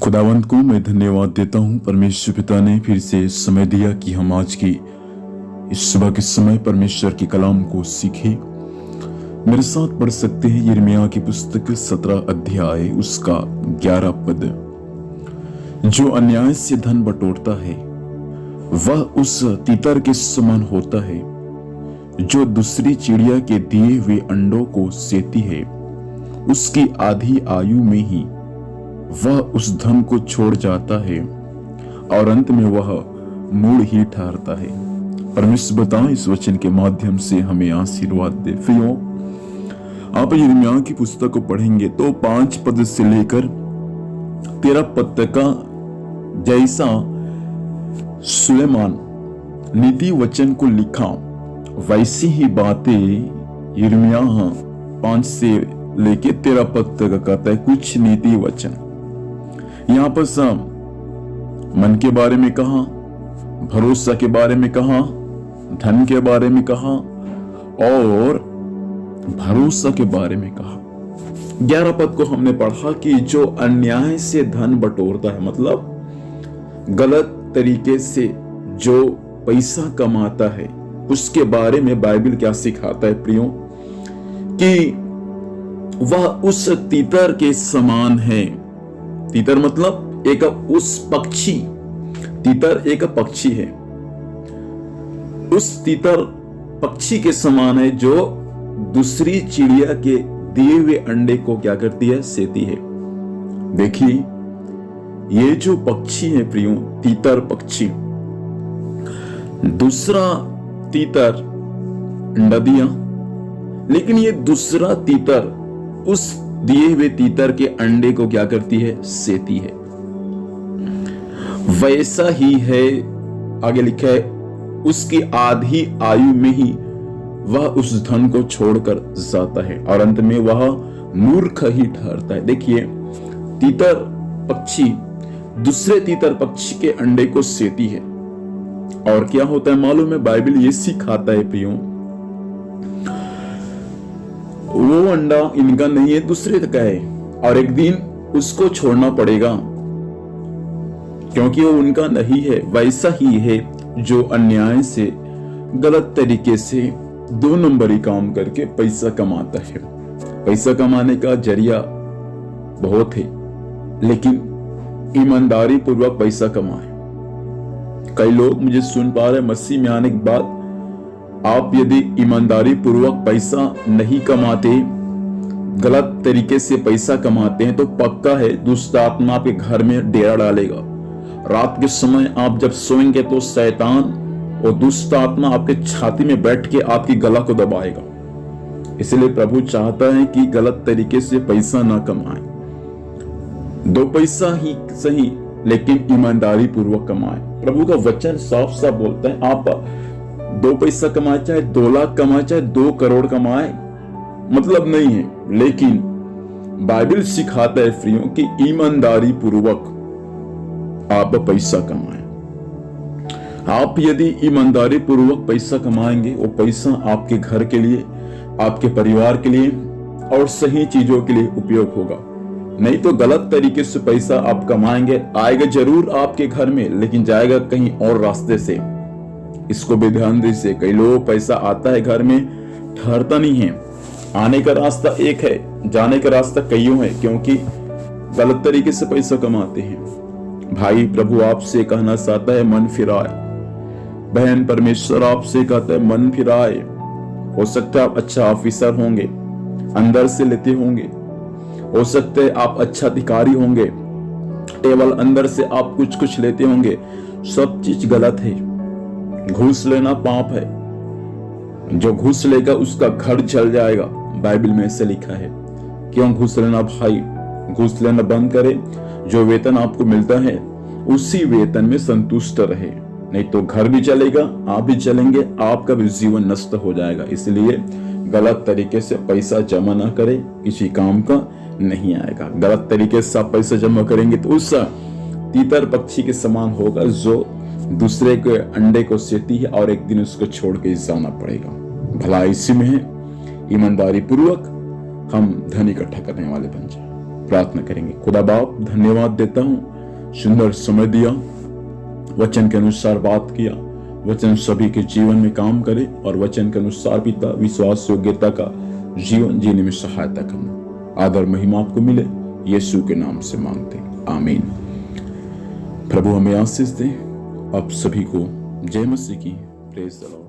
खुदावंत को मैं धन्यवाद देता हूँ। परमेश्वर पिता ने फिर से समय दिया कि हम आज की इस सुबह के समय परमेश्वर के कलाम को सीखें। मेरे साथ पढ़ सकते हैं यिर्मयाह की पुस्तक 17 अध्याय उसका 11 पद। जो अन्याय से धन बटोरता है वह उस तीतर के समान होता है जो दूसरी चिड़िया के दिए हुए अंडों को सेती है। उसकी आधी आयु में ही वह उस धन को छोड़ जाता है और अंत में वह मूढ़ ही ठहरता है। परमेश्वर बताएं इस वचन के माध्यम से हमें आशीर्वाद दे। प्रियो, आप यिर्मयाह की पुस्तक को पढ़ेंगे तो 5 पद से लेकर 13 पद तक का जैसा सुलेमान नीति वचन को लिखा वैसी ही बातें यिर्मयाह 5 से लेके 13 पद तक कहता है। कुछ नीति वचन यहां पर मन के बारे में कहा, भरोसा के बारे में कहा, धन के बारे में कहा और भरोसा के बारे में कहा। 11 पद को हमने पढ़ा कि जो अन्याय से धन बटोरता है, मतलब गलत तरीके से जो पैसा कमाता है, उसके बारे में बाइबल क्या सिखाता है प्रियो, कि वह उस तीतर के समान है। तीतर मतलब एक उस पक्षी, तीतर एक पक्षी है, उस तीतर पक्षी के समान है जो दूसरी चिड़िया के दिए हुए अंडे को क्या करती है, सेती है। देखिए ये जो पक्षी है प्रियो, तीतर पक्षी, दूसरा तीतर अंडा दिया, लेकिन ये दूसरा तीतर उस दिए हुए तीतर के अंडे को क्या करती है, सेती है। वैसा ही है, आगे लिखा है, उसकी आधी आयु में ही वह उस धन को छोड़कर जाता है और अंत में वह मूर्ख ही ठहरता है। देखिए तीतर पक्षी दूसरे तीतर पक्षी के अंडे को सेती है और क्या होता है मालूम है, बाइबल ये सिखाता है प्रियो, वो अंडा इनका नहीं है, दूसरे का है और एक दिन उसको छोड़ना पड़ेगा क्योंकि वो उनका नहीं है। वैसा ही है जो अन्याय से गलत तरीके से 2 नंबरी काम करके पैसा कमाता है। पैसा कमाने का जरिया बहुत है, लेकिन ईमानदारी पूर्वक पैसा कमाए। कई लोग मुझे सुन पा रहे, मसीह में आने के बाद आप यदि ईमानदारी पूर्वक पैसा नहीं कमाते, गलत तरीके से पैसा कमाते हैं, तो पक्का है दुष्ट आत्मा आपके घर में डेरा डालेगा। रात के समय आप जब सोएंगे तो शैतान और दुष्ट आत्मा आपके छाती में बैठ के आपकी गला को दबाएगा। इसलिए प्रभु चाहता है कि गलत तरीके से पैसा ना कमाएं, 2 पैसा ही सही लेकिन ईमानदारी पूर्वक कमाएं। प्रभु का वचन साफ साफ बोलता है, आप 2 पैसा कमाए, चाहे 2 लाख कमाए, चाहे 2 करोड़ कमाए, मतलब नहीं है, लेकिन बाइबल सिखाता है फ्रियों कि ईमानदारी पूर्वक आप पैसा कमाएं। आप यदि ईमानदारी पूर्वक पैसा कमाएंगे, वो पैसा आपके घर के लिए, आपके परिवार के लिए और सही चीजों के लिए उपयोग होगा। नहीं तो गलत तरीके से पैसा आप कमाएंगे, आएगा जरूर आपके घर में, लेकिन जाएगा कहीं और रास्ते से। इसको भी ध्यान दीजिए, कई लोग पैसा आता है घर में, ठहरता नहीं है। आने का रास्ता एक है, जाने का रास्ता कईयों है, क्योंकि गलत तरीके से पैसा कमाते हैं। भाई प्रभु आपसे कहना चाहता है, मन फिराए। बहन परमेश्वर आपसे कहता है, मन फिराए। हो सकता है आप अच्छा ऑफिसर होंगे, अंदर से लेते होंगे, हो सकता है आप अच्छा अधिकारी होंगे, टेबल अंदर से आप कुछ लेते होंगे, सब चीज गलत है। घूस लेना पाप है, जो घूस लेगा उसका घर जल जाएगा, बाइबल में ऐसे लिखा है। क्यों घूस लेना भाई, घूस लेना बंद करे, जो वेतन आपको मिलता है उसी वेतन में संतुष्ट रहे, नहीं तो घर भी चलेगा, आप भी चलेंगे, आपका भी जीवन नष्ट हो जाएगा। इसलिए गलत तरीके से पैसा जमा ना करें, किसी काम का नहीं आएगा। गलत तरीके से आप पैसा जमा करेंगे तो उस तीतर पक्षी के समान होगा जो दूसरे के अंडे को सेती है और एक दिन उसको छोड़ के जाना पड़ेगा। भला इसी में है, ईमानदारी पूर्वक हम धन इकट्ठा करने वाले बन जाए। प्रार्थना करेंगे। खुदा बाप, धन्यवाद देता हूँ सुंदर समय दिया, वचन के अनुसार बात किया। वचन सभी के जीवन में काम करे और वचन के अनुसार पिता विश्वास योग्यता का जीवन जीने में सहायता करना। आदर महिमा आपको मिले, यीशु के नाम से मांगते, आमीन। प्रभु हमें आशीष दे। आप सभी को जय मसीह की। Praise the Lord.